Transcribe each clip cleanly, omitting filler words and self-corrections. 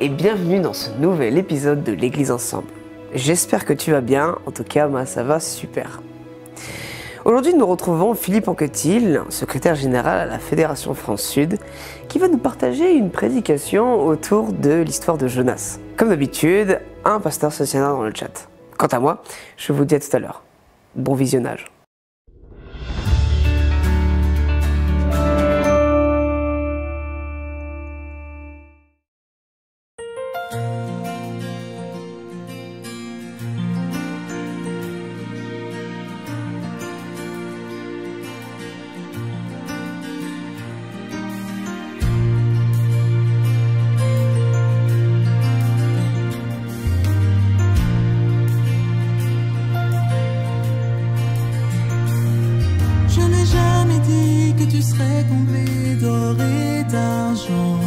et bienvenue dans ce nouvel épisode de l'Église Ensemble. J'espère que tu vas bien, en tout cas moi ça va super. Aujourd'hui nous retrouvons Philippe Anquetil, secrétaire général à la Fédération France Sud, qui va nous partager une prédication autour de l'histoire de Jonas. Comme d'habitude, un pasteur se tiendra dans le chat. Quant à moi, je vous dis à tout à l'heure. Bon visionnage. Comblé d'or et d'argent.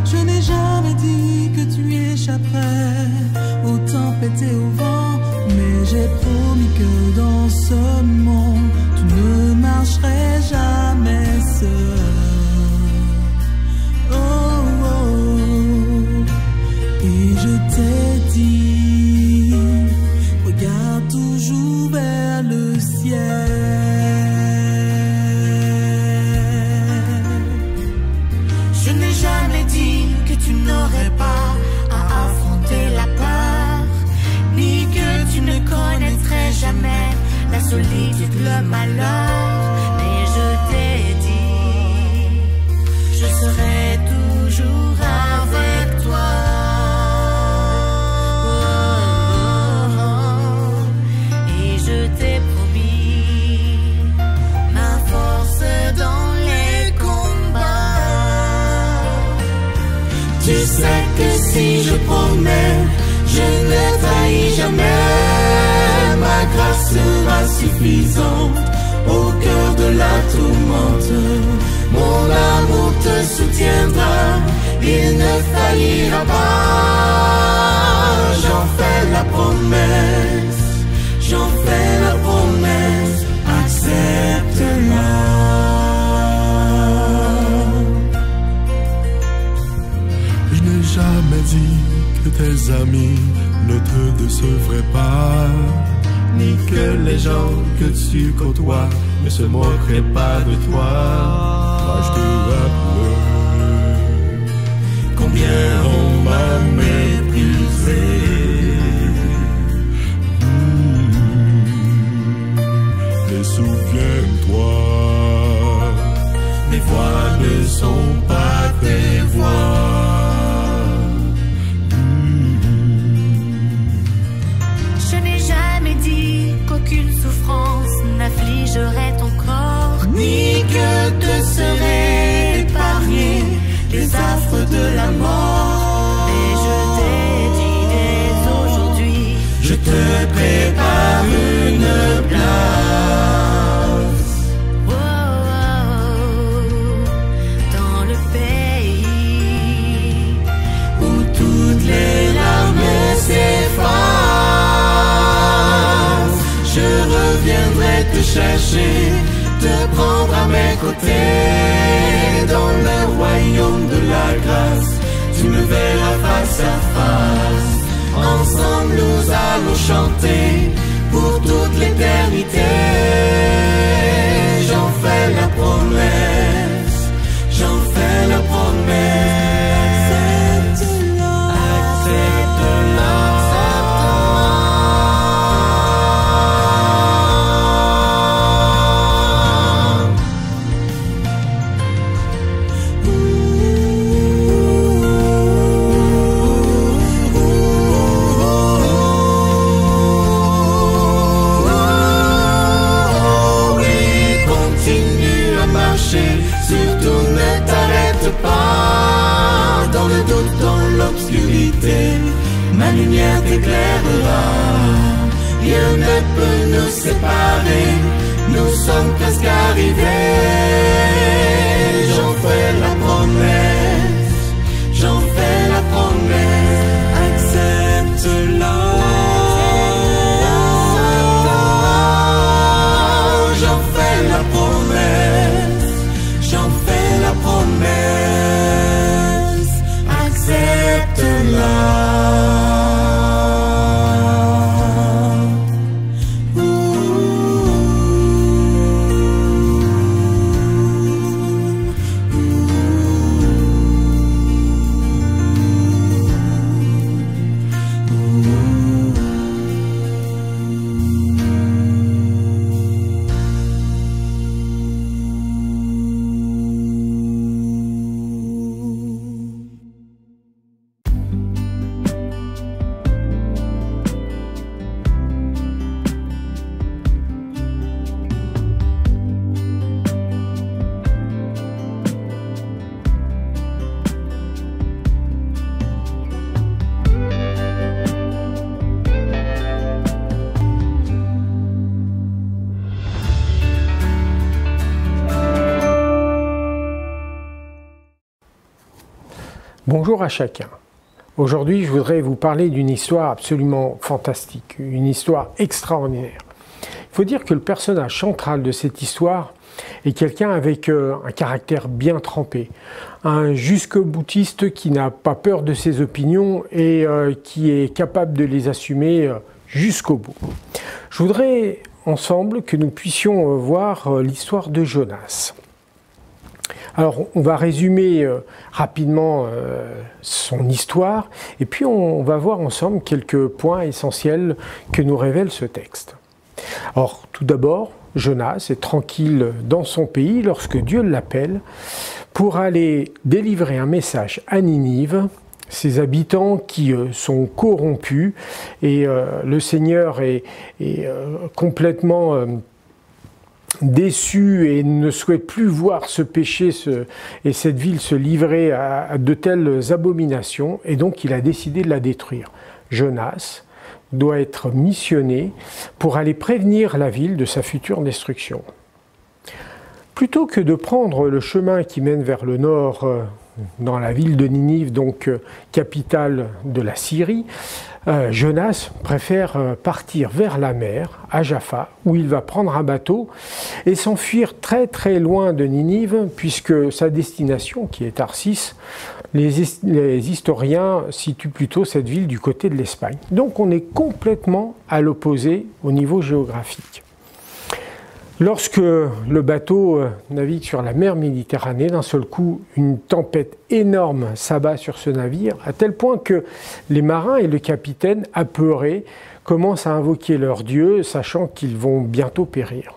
Je n'ai jamais dit que tu échapperais aux tempêtes et au vent, mais j'ai promis que dans ce monde tu ne marcherais jamais seul. Oh, oh, oh. Et je t'ai dit, regarde toujours vers le ciel. N'aurais pas à affronter la peur, ni que tu ne connaîtrais jamais la solitude, le malheur. Mais je t'ai dit, je serai toujours avec toi. Oh, oh, oh. Et je t'ai promis ma force dans les combats. Tu sais que si je promets, je ne trahis jamais. Ma grâce sera suffisante au cœur de la tourmente. Mon amour te soutiendra, il ne faillira pas. J'en fais la promesse, j'en fais la promesse, accepte-la. Jamais dit que tes amis ne te décevraient pas, ni que les gens que tu côtoies ne se moqueraient pas de toi. Moi je te rappelle combien on m'a méprisé. Et souviens-toi, mes voix ne sont pas tes voix. Qu'aucune souffrance n'affligerait ton corps, ni que te seraient épargnés les affres de la mort. Et je t'ai dit dès aujourd'hui, je te prépare une place. Oh, oh, oh, dans le pays où toutes les larmes s'effacent. Je reviendrai te chercher, te prendre à mes côtés. Dans le royaume de la grâce, tu me verras face à face. Ensemble nous allons chanter pour toute l'éternité. J'en fais la promesse, j'en fais la promesse. Accepte-la, accepte-la. Surtout ne t'arrête pas. Dans le doute, dans l'obscurité, ma lumière t'éclairera. Rien ne peut nous séparer, nous sommes presque arrivés. J'en fais la promesse, j'en fais la promesse. Accepte-la. J'en fais la promesse, j'en fais la promesse. Accepte Bonjour à chacun. Aujourd'hui, je voudrais vous parler d'une histoire absolument fantastique, une histoire extraordinaire. Il faut dire que le personnage central de cette histoire est quelqu'un avec un caractère bien trempé, un jusque-boutiste qui n'a pas peur de ses opinions et qui est capable de les assumer jusqu'au bout. Je voudrais ensemble que nous puissions voir l'histoire de Jonas. Alors, on va résumer rapidement son histoire et puis on va voir ensemble quelques points essentiels que nous révèle ce texte. Alors, tout d'abord, Jonas est tranquille dans son pays lorsque Dieu l'appelle pour aller délivrer un message à Ninive, ses habitants qui sont corrompus, et le Seigneur est complètement déçu et ne souhaite plus voir ce péché et cette ville se livrer à de telles abominations, et donc il a décidé de la détruire. Jonas doit être missionné pour aller prévenir la ville de sa future destruction. Plutôt que de prendre le chemin qui mène vers le nord, dans la ville de Ninive, donc capitale de la Syrie, Jonas préfère partir vers la mer, à Jaffa, où il va prendre un bateau et s'enfuir très très loin de Ninive, puisque sa destination, qui est Tarsis, les historiens situent plutôt cette ville du côté de l'Espagne. Donc on est complètement à l'opposé au niveau géographique. Lorsque le bateau navigue sur la mer Méditerranée, d'un seul coup, une tempête énorme s'abat sur ce navire, à tel point que les marins et le capitaine, apeurés, commencent à invoquer leur Dieu, sachant qu'ils vont bientôt périr.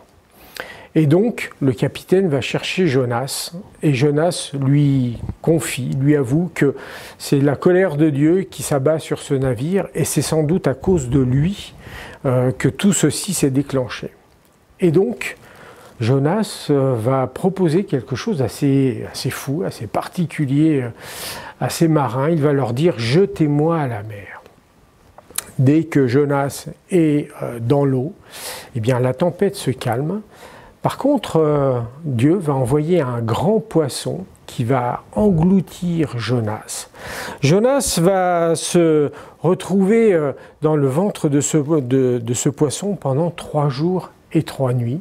Et donc, le capitaine va chercher Jonas, et Jonas lui confie, lui avoue que c'est la colère de Dieu qui s'abat sur ce navire, et c'est sans doute à cause de lui que tout ceci s'est déclenché. Et donc, Jonas va proposer quelque chose d'assez fou, assez particulier à ses marins. Il va leur dire « Jetez-moi à la mer ». Dès que Jonas est dans l'eau, eh bien, la tempête se calme. Par contre, Dieu va envoyer un grand poisson qui va engloutir Jonas. Jonas va se retrouver dans le ventre de ce poisson pendant 3 jours et 3 nuits.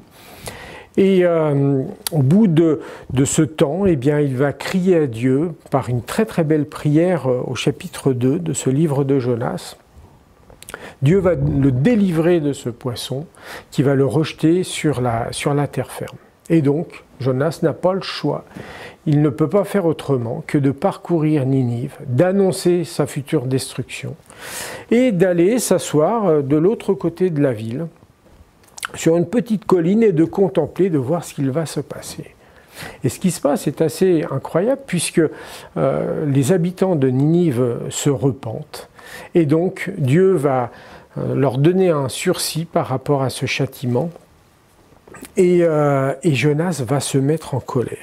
Et au bout de ce temps, eh bien, il va crier à Dieu par une très très belle prière au chapitre 2 de ce livre de Jonas. Dieu va le délivrer de ce poisson qui va le rejeter sur la terre ferme. Et donc, Jonas n'a pas le choix. Il ne peut pas faire autrement que de parcourir Ninive, d'annoncer sa future destruction et d'aller s'asseoir de l'autre côté de la ville, sur une petite colline, et de contempler, de voir ce qu'il va se passer. Et ce qui se passe est assez incroyable, puisque les habitants de Ninive se repentent, et donc Dieu va leur donner un sursis par rapport à ce châtiment, et Jonas va se mettre en colère.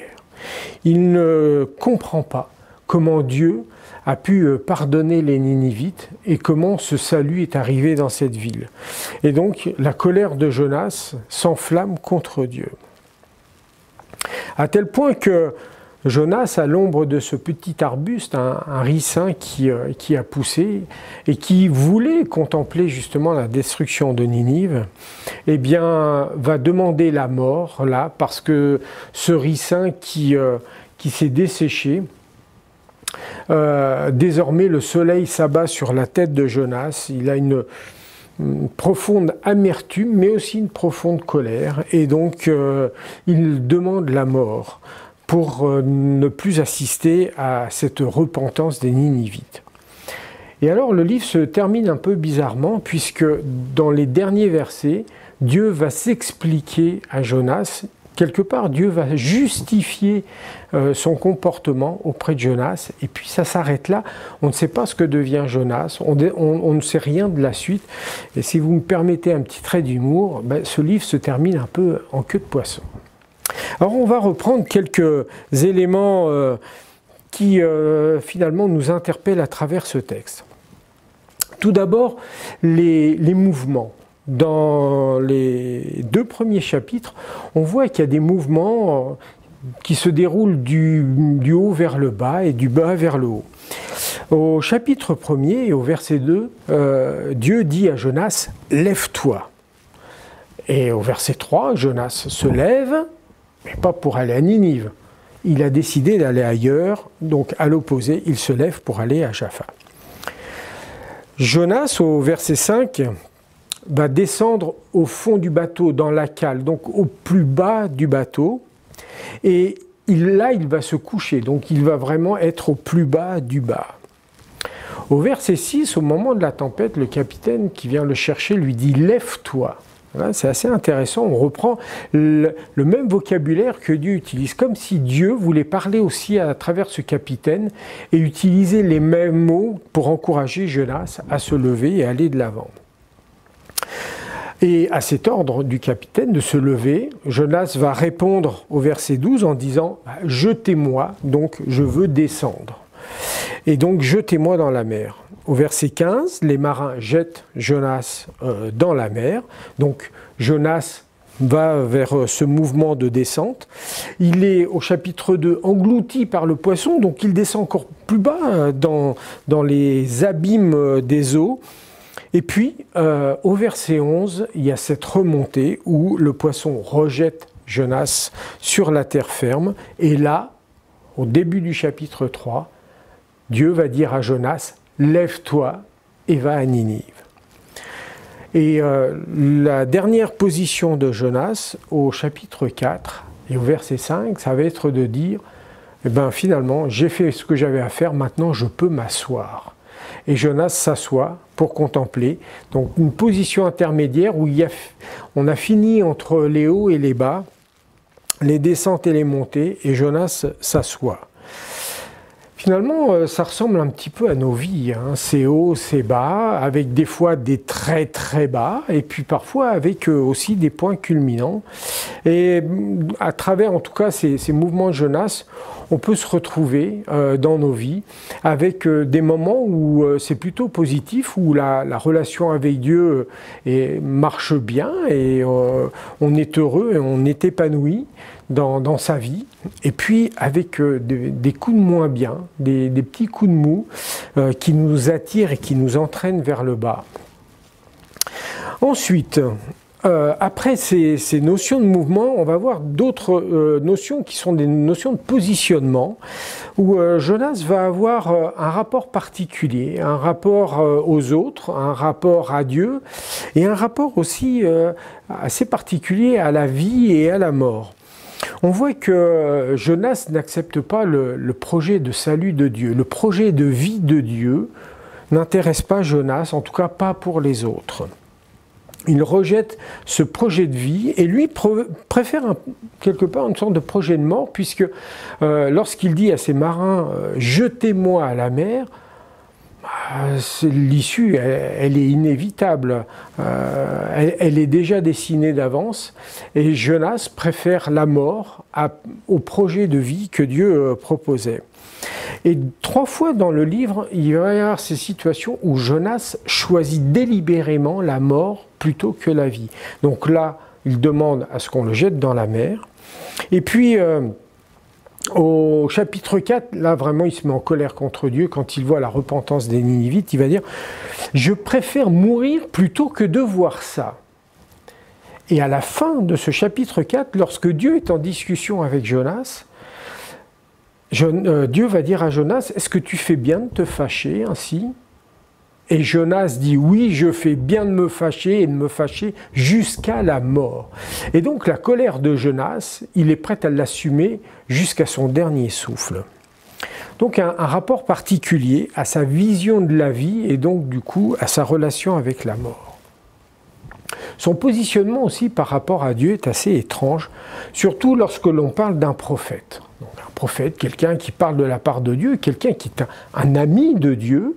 Il ne comprend pas comment Dieu a pu pardonner les Ninivites et comment ce salut est arrivé dans cette ville. Et donc la colère de Jonas s'enflamme contre Dieu. À tel point que Jonas, à l'ombre de ce petit arbuste, un ricin qui a poussé et qui voulait contempler justement la destruction de Ninive, eh bien, va demander la mort là, parce que ce ricin qui s'est desséché, désormais le soleil s'abat sur la tête de Jonas. Il a une profonde amertume, mais aussi une profonde colère, et donc il demande la mort pour ne plus assister à cette repentance des Ninivites. Et alors le livre se termine un peu bizarrement, puisque dans les derniers versets, Dieu va s'expliquer à Jonas. Quelque part, Dieu va justifier son comportement auprès de Jonas, et puis ça s'arrête là. On ne sait pas ce que devient Jonas, on ne sait rien de la suite. Et si vous me permettez un petit trait d'humour, ce livre se termine un peu en queue de poisson. Alors on va reprendre quelques éléments qui finalement nous interpellent à travers ce texte. Tout d'abord, les mouvements. Dans les 2 premiers chapitres, on voit qu'il y a des mouvements qui se déroulent du haut vers le bas et du bas vers le haut. Au chapitre 1er et au verset 2, Dieu dit à Jonas, « Lève-toi ». Et au verset 3, Jonas se lève, mais pas pour aller à Ninive. Il a décidé d'aller ailleurs, donc à l'opposé, il se lève pour aller à Jaffa. Jonas, au verset 5, va descendre au fond du bateau, dans la cale, donc au plus bas du bateau. Et là, il va se coucher, donc il va vraiment être au plus bas du bas. Au verset 6, au moment de la tempête, le capitaine qui vient le chercher lui dit « Lève-toi ». C'est assez intéressant, on reprend le même vocabulaire que Dieu utilise, comme si Dieu voulait parler aussi à travers ce capitaine et utiliser les mêmes mots pour encourager Jonas à se lever et aller de l'avant. Et à cet ordre du capitaine de se lever, Jonas va répondre au verset 12 en disant « Jetez-moi, donc je veux descendre ». Et donc jetez-moi dans la mer. Au verset 15, les marins jettent Jonas dans la mer. Donc Jonas va vers ce mouvement de descente. Il est au chapitre 2 englouti par le poisson, donc il descend encore plus bas dans les abîmes des eaux. Et puis au verset 11, il y a cette remontée où le poisson rejette Jonas sur la terre ferme. Et là, au début du chapitre 3, Dieu va dire à Jonas, « Lève-toi et va à Ninive ». Et la dernière position de Jonas, au chapitre 4 et au verset 5, ça va être de dire, eh bien, finalement, j'ai fait ce que j'avais à faire, maintenant je peux m'asseoir. Et Jonas s'assoit pour contempler. Donc une position intermédiaire où on a fini entre les hauts et les bas, les descentes et les montées, et Jonas s'assoit. Finalement, ça ressemble un petit peu à nos vies, hein. C'est haut, c'est bas, avec des fois des très très bas, et puis parfois avec aussi des points culminants. Et à travers en tout cas ces mouvements de Jonas, on peut se retrouver dans nos vies avec des moments où c'est plutôt positif, où la relation avec Dieu marche bien, et on est heureux et on est épanoui dans sa vie, et puis avec des coups de moins bien, des petits coups de mou qui nous attirent et qui nous entraînent vers le bas. Ensuite, après ces notions de mouvement, on va voir d'autres notions qui sont des notions de positionnement, où Jonas va avoir un rapport particulier, un rapport aux autres, un rapport à Dieu, et un rapport aussi assez particulier à la vie et à la mort. On voit que Jonas n'accepte pas le projet de salut de Dieu, le projet de vie de Dieu n'intéresse pas Jonas, en tout cas pas pour les autres. Il rejette ce projet de vie et lui préfère quelque part une sorte de projet de mort, puisque lorsqu'il dit à ses marins « jetez-moi à la mer », l'issue, elle est inévitable, elle est déjà dessinée d'avance, et Jonas préfère la mort au projet de vie que Dieu proposait. Et 3 fois dans le livre, il va y avoir ces situations où Jonas choisit délibérément la mort plutôt que la vie. Donc là, il demande à ce qu'on le jette dans la mer. Et puis, au chapitre 4, là vraiment il se met en colère contre Dieu quand il voit la repentance des Ninivites. Il va dire « Je préfère mourir plutôt que de voir ça ». Et à la fin de ce chapitre 4, lorsque Dieu est en discussion avec Jonas, Dieu va dire à Jonas « Est-ce que tu fais bien de te fâcher ainsi ?» Et Jonas dit « Oui, je fais bien de me fâcher et de me fâcher jusqu'à la mort. » Et donc la colère de Jonas, il est prêt à l'assumer jusqu'à son dernier souffle. Donc un rapport particulier à sa vision de la vie et donc du coup à sa relation avec la mort. Son positionnement aussi par rapport à Dieu est assez étrange, surtout lorsque l'on parle d'un prophète. Donc un prophète, quelqu'un qui parle de la part de Dieu, quelqu'un qui est un ami de Dieu,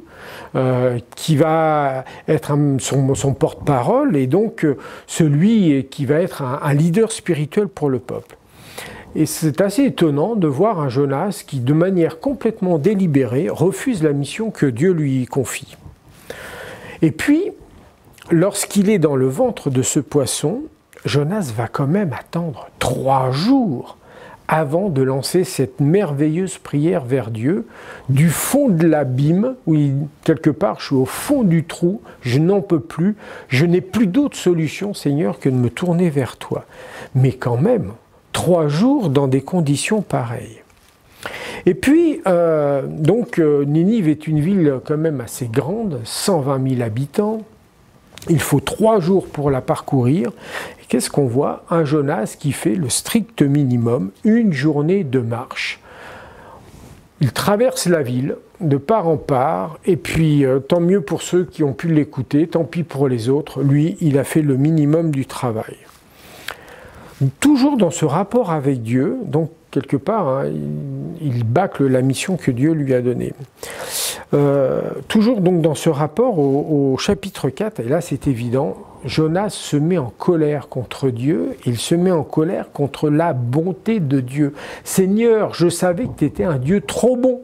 qui va être son porte-parole et donc celui qui va être un leader spirituel pour le peuple. Et c'est assez étonnant de voir un Jonas qui, de manière complètement délibérée, refuse la mission que Dieu lui confie. Et puis, lorsqu'il est dans le ventre de ce poisson, Jonas va quand même attendre 3 jours avant de lancer cette merveilleuse prière vers Dieu, du fond de l'abîme, où quelque part je suis au fond du trou, je n'en peux plus, je n'ai plus d'autre solution, Seigneur, que de me tourner vers toi. Mais quand même, 3 jours dans des conditions pareilles. Et puis, Ninive est une ville quand même assez grande, 120 000 habitants. Il faut 3 jours pour la parcourir. Et qu'est-ce qu'on voit? Un Jonas qui fait le strict minimum, 1 journée de marche. Il traverse la ville de part en part, et puis tant mieux pour ceux qui ont pu l'écouter, tant pis pour les autres. Lui, il a fait le minimum du travail. Toujours dans ce rapport avec Dieu, donc quelque part, hein, il bâcle la mission que Dieu lui a donnée. Toujours donc dans ce rapport au chapitre 4, et là c'est évident, Jonas se met en colère contre Dieu, il se met en colère contre la bonté de Dieu. Seigneur, je savais que tu étais un Dieu trop bon.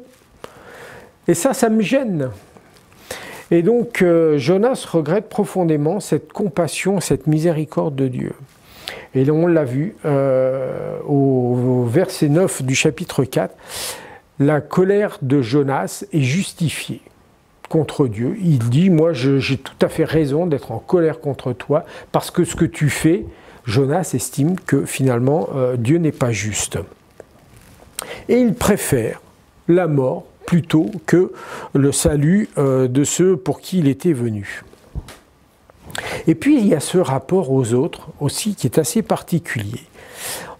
Et ça me gêne. Et donc Jonas regrette profondément cette compassion, cette miséricorde de Dieu. Et on l'a vu au verset 9 du chapitre 4, la colère de Jonas est justifiée contre Dieu. Il dit, moi j'ai tout à fait raison d'être en colère contre toi, parce que ce que tu fais, Jonas estime que finalement Dieu n'est pas juste. Et il préfère la mort plutôt que le salut de ceux pour qui il était venu. Et puis il y a ce rapport aux autres aussi qui est assez particulier.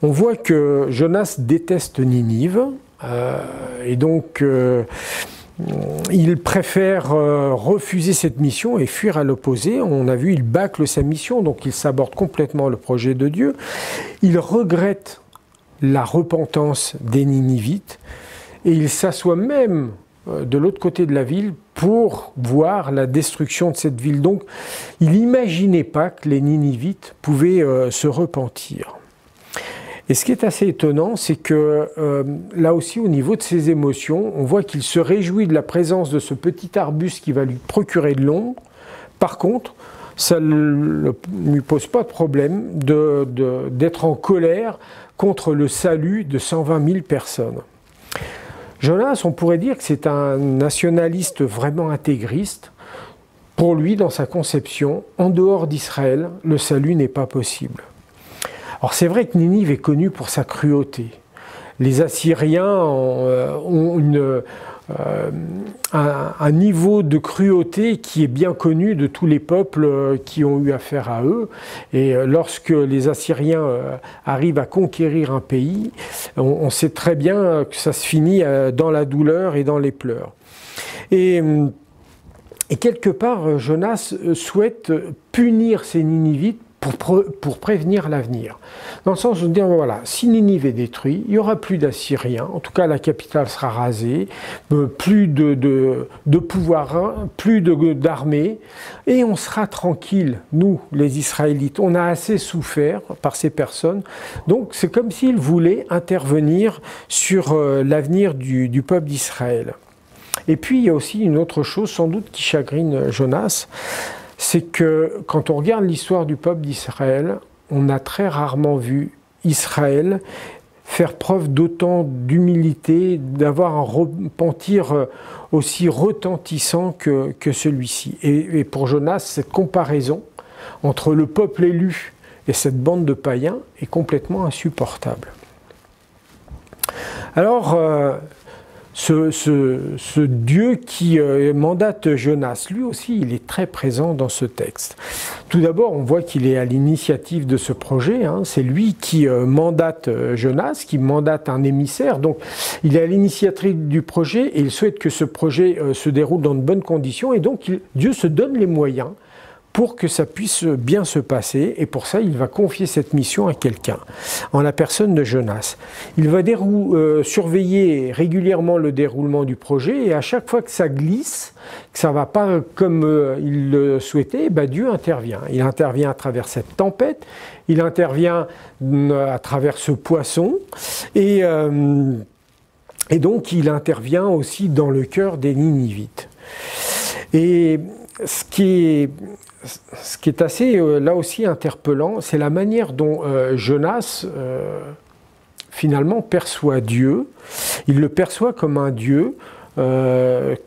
On voit que Jonas déteste Ninive, et donc il préfère refuser cette mission et fuir à l'opposé. On a vu, il bâcle sa mission, donc il saborde complètement le projet de Dieu. Il regrette la repentance des Ninivites et il s'assoit même de l'autre côté de la ville pour voir la destruction de cette ville. Donc il n'imaginait pas que les Ninivites pouvaient se repentir. Et ce qui est assez étonnant, c'est que là aussi, au niveau de ses émotions, on voit qu'il se réjouit de la présence de ce petit arbuste qui va lui procurer de l'ombre. Par contre, ça ne lui pose pas de problème d'être en colère contre le salut de 120 000 personnes. Jonas, on pourrait dire que c'est un nationaliste vraiment intégriste. Pour lui, dans sa conception, en dehors d'Israël, le salut n'est pas possible. Alors c'est vrai que Ninive est connue pour sa cruauté. Les Assyriens ont un niveau de cruauté qui est bien connu de tous les peuples qui ont eu affaire à eux. Et lorsque les Assyriens arrivent à conquérir un pays, on sait très bien que ça se finit dans la douleur et dans les pleurs. Et quelque part, Jonas souhaite punir ces Ninivites pour prévenir l'avenir. Dans le sens de dire, voilà, si Ninive est détruit, il n'y aura plus d'Assyriens, en tout cas la capitale sera rasée, plus de pouvoir, plus d'armée, et on sera tranquille, nous, les Israélites. On a assez souffert par ces personnes, donc c'est comme s'il voulait intervenir sur l'avenir du peuple d'Israël. Et puis il y a aussi une autre chose, sans doute, qui chagrine Jonas, c'est que quand on regarde l'histoire du peuple d'Israël, on a très rarement vu Israël faire preuve d'autant d'humilité, d'avoir un repentir aussi retentissant que celui-ci. Et pour Jonas, cette comparaison entre le peuple élu et cette bande de païens est complètement insupportable. Alors, ce Dieu qui mandate Jonas, lui aussi, il est très présent dans ce texte. Tout d'abord, on voit qu'il est à l'initiative de ce projet. Hein. C'est lui qui mandate Jonas, qui mandate un émissaire. Donc, il est à l'initiative du projet et il souhaite que ce projet se déroule dans de bonnes conditions. Et donc, Dieu se donne les moyens pour que ça puisse bien se passer, et pour ça, il va confier cette mission à quelqu'un, en la personne de Jonas. Il va surveiller régulièrement le déroulement du projet, et à chaque fois que ça glisse, que ça ne va pas comme il le souhaitait, Dieu intervient. Il intervient à travers cette tempête, il intervient à travers ce poisson, et donc il intervient aussi dans le cœur des Ninivites. Et ce qui est assez, là aussi, interpellant, c'est la manière dont Jonas finalement perçoit Dieu. Il le perçoit comme un Dieu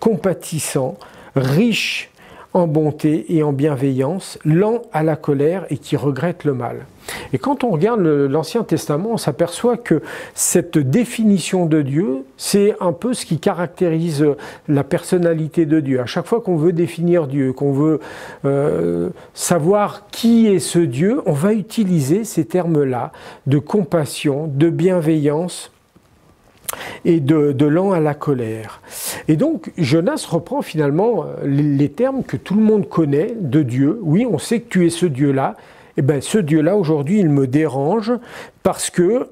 compatissant, riche en bonté et en bienveillance, lent à la colère et qui regrette le mal. Et quand on regarde l'Ancien Testament, on s'aperçoit que cette définition de Dieu, c'est un peu ce qui caractérise la personnalité de Dieu. À chaque fois qu'on veut définir Dieu, qu'on veut savoir qui est ce Dieu, on va utiliser ces termes-là de compassion, de bienveillance, et de lent à la colère. Et donc Jonas reprend finalement les termes que tout le monde connaît de Dieu. Oui, on sait que tu es ce Dieu-là. Et bien ce Dieu-là, aujourd'hui, il me dérange parce que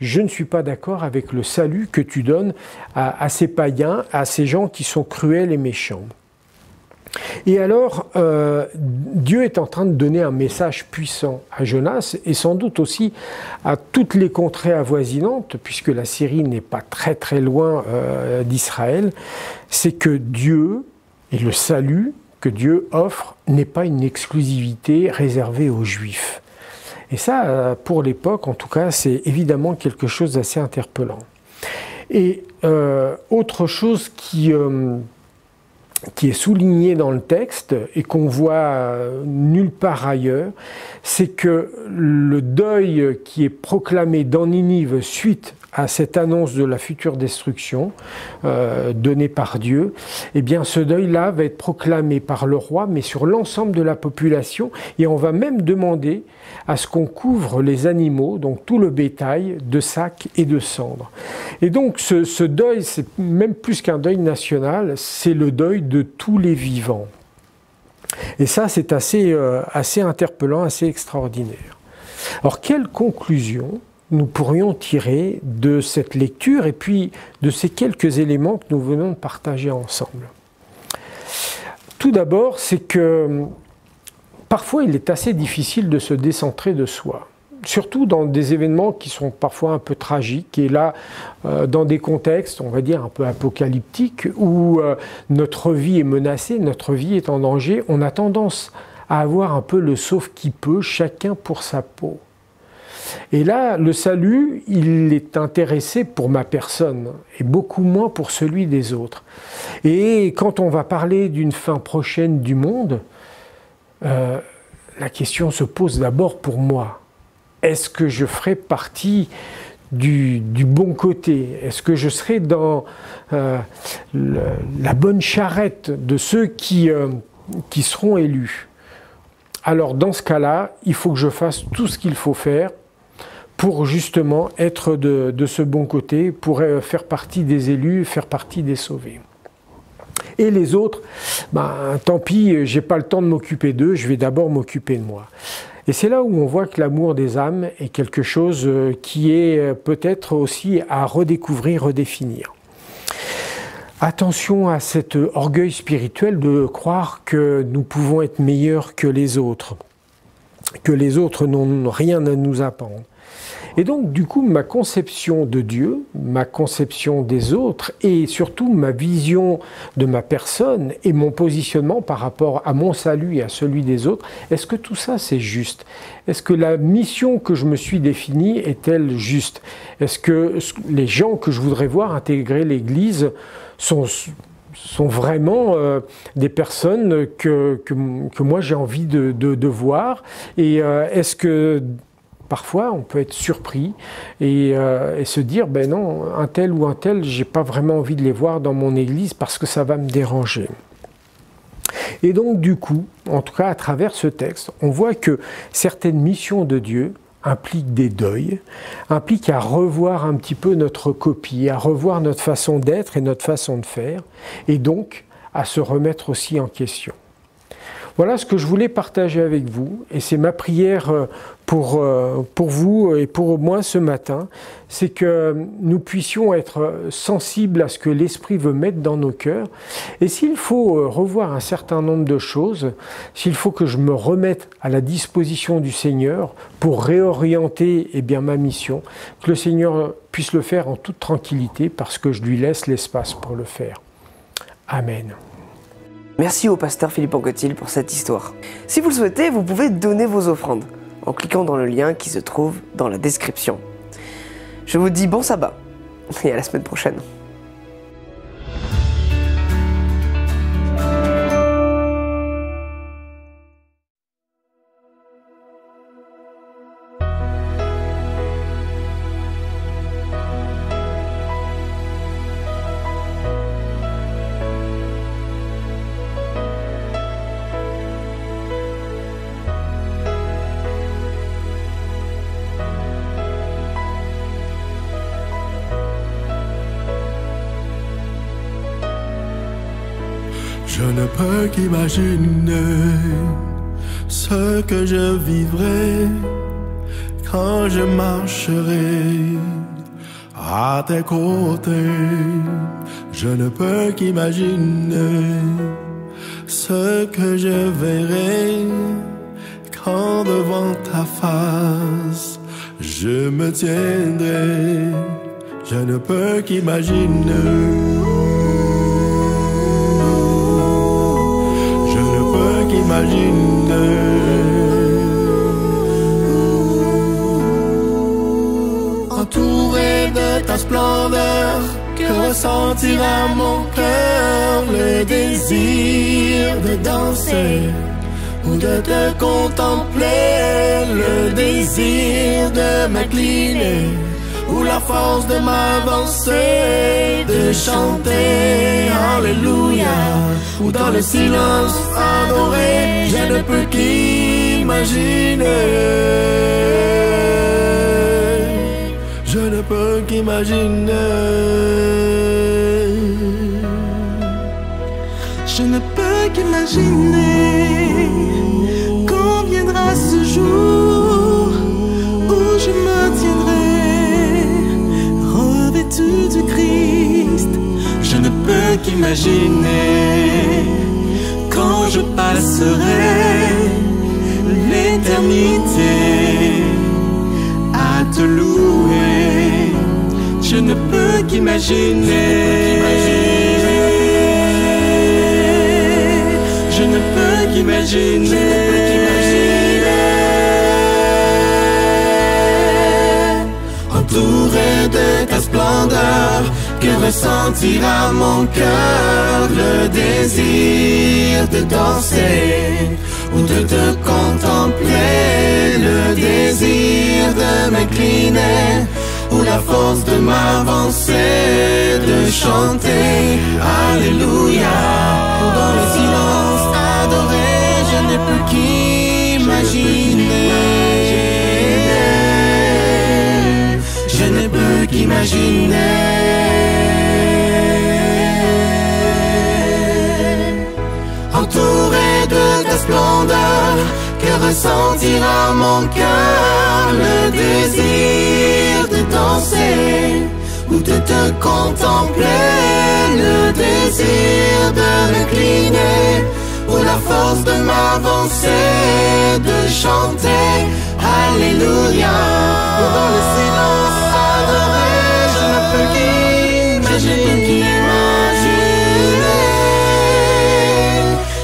je ne suis pas d'accord avec le salut que tu donnes à ces païens, à ces gens qui sont cruels et méchants. Et alors, Dieu est en train de donner un message puissant à Jonas et sans doute aussi à toutes les contrées avoisinantes, puisque la Syrie n'est pas très très loin d'Israël, c'est que Dieu et le salut que Dieu offre n'est pas une exclusivité réservée aux Juifs. Et ça, pour l'époque, en tout cas, c'est évidemment quelque chose d'assez interpellant. Et autre chose qui est souligné dans le texte et qu'on voit nulle part ailleurs, c'est que le deuil qui est proclamé dans Ninive suite à cette annonce de la future destruction donnée par Dieu, eh bien ce deuil-là va être proclamé par le roi, mais sur l'ensemble de la population, et on va même demander à ce qu'on couvre les animaux, donc tout le bétail, de sacs et de cendres. Et donc ce deuil, c'est même plus qu'un deuil national, c'est le deuil de tous les vivants. Et ça, c'est assez interpellant, assez extraordinaire. Alors, quelle conclusion nous pourrions tirer de cette lecture et puis de ces quelques éléments que nous venons de partager ensemble? Tout d'abord, c'est que parfois il est assez difficile de se décentrer de soi, surtout dans des événements qui sont parfois un peu tragiques, et là, dans des contextes, on va dire, un peu apocalyptiques, où notre vie est menacée, notre vie est en danger, on a tendance à avoir un peu le sauve-qui-peut, chacun pour sa peau. Et là, le salut, il est intéressé pour ma personne, et beaucoup moins pour celui des autres. Et quand on va parler d'une fin prochaine du monde, la question se pose d'abord pour moi. Est-ce que je ferai partie du bon côté? Est-ce que je serai dans la bonne charrette de ceux qui seront élus? Alors dans ce cas-là, il faut que je fasse tout ce qu'il faut faire pour justement être de ce bon côté, pour faire partie des élus, faire partie des sauvés. Et les autres, tant pis, j'ai pas le temps de m'occuper d'eux, je vais d'abord m'occuper de moi. Et c'est là où on voit que l'amour des âmes est quelque chose qui est peut-être aussi à redécouvrir, redéfinir. Attention à cet orgueil spirituel de croire que nous pouvons être meilleurs que les autres n'ont rien à nous apprendre. Et donc, du coup, ma conception de Dieu, ma conception des autres et surtout ma vision de ma personne et mon positionnement par rapport à mon salut et à celui des autres, est-ce que tout ça c'est juste? Est-ce que la mission que je me suis définie est-elle juste? Est-ce que les gens que je voudrais voir intégrer l'Église sont vraiment des personnes que moi j'ai envie de voir? Et est-ce que parfois, on peut être surpris et se dire, ben non, un tel ou un tel, j'ai pas vraiment envie de les voir dans mon église parce que ça va me déranger. Et donc, du coup, en tout cas, à travers ce texte, on voit que certaines missions de Dieu impliquent des deuils, impliquent à revoir un petit peu notre copie, à revoir notre façon d'être et notre façon de faire, et donc à se remettre aussi en question. Voilà ce que je voulais partager avec vous, et c'est ma prière pour vous et pour moi ce matin, c'est que nous puissions être sensibles à ce que l'Esprit veut mettre dans nos cœurs, et s'il faut revoir un certain nombre de choses, s'il faut que je me remette à la disposition du Seigneur pour réorienter ma mission, que le Seigneur puisse le faire en toute tranquillité parce que je lui laisse l'espace pour le faire. Amen. Merci au pasteur Philippe Anquetil pour cette histoire. Si vous le souhaitez, vous pouvez donner vos offrandes en cliquant dans le lien qui se trouve dans la description. Je vous dis bon sabbat et à la semaine prochaine. Je ne peux qu'imaginer ce que je vivrai quand je marcherai à tes côtés. Je ne peux qu'imaginer ce que je verrai quand devant ta face je me tiendrai. Je ne peux qu'imaginer. Entouré de ta splendeur, que ressentira mon cœur le désir de danser ou de te contempler, le désir de m'incliner ou la force de m'avancer, de chanter Alléluia, ou dans le silence adorer. Je ne peux qu'imaginer. Je ne peux qu'imaginer. Je ne peux qu'imaginer quand viendra ce jour où je me tiendrai revêtu du Christ. Je ne peux qu'imaginer quand je passerai l'éternité à te louer. Je ne peux qu'imaginer. Je ne peux qu'imaginer. Entouré de ta splendeur, que ressentira mon cœur le désir de danser ou de te contempler, le désir de m'incliner ou la force de m'avancer, de chanter Alléluia, dans le silence adorer. Je ne peux qu'imaginer. Je ne peux qu'imaginer. Entouré de ta splendeur, que ressentira mon cœur le désir de danser ou de te contempler, le désir de m'incliner ou la force de m'avancer, de chanter Alléluia, ou dans le silence adorer. Je ne peux qu'imaginer.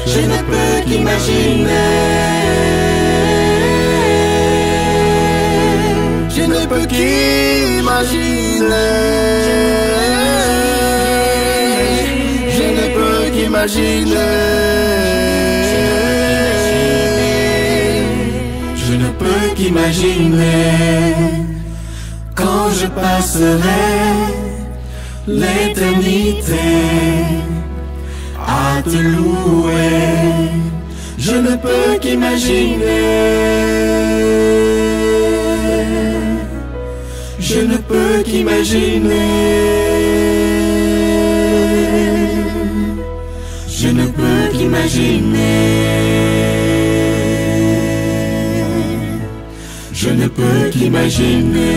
Je ne peux qu'imaginer. Je ne peux qu'imaginer. Je ne peux qu'imaginer. Je ne peux qu'imaginer quand je passerai l'éternité à te louer. Je ne peux qu'imaginer. Je ne peux qu'imaginer. Je ne peux qu'imaginer. Je ne peux qu'imaginer.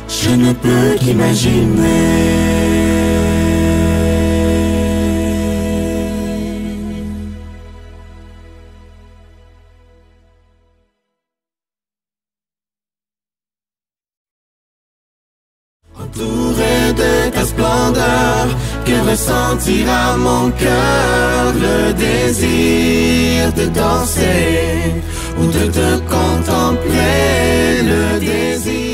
Je ne peux qu'imaginer. Entouré de ta splendeur, que ressentira mon cœur le désir de danser ou de te contempler, le désir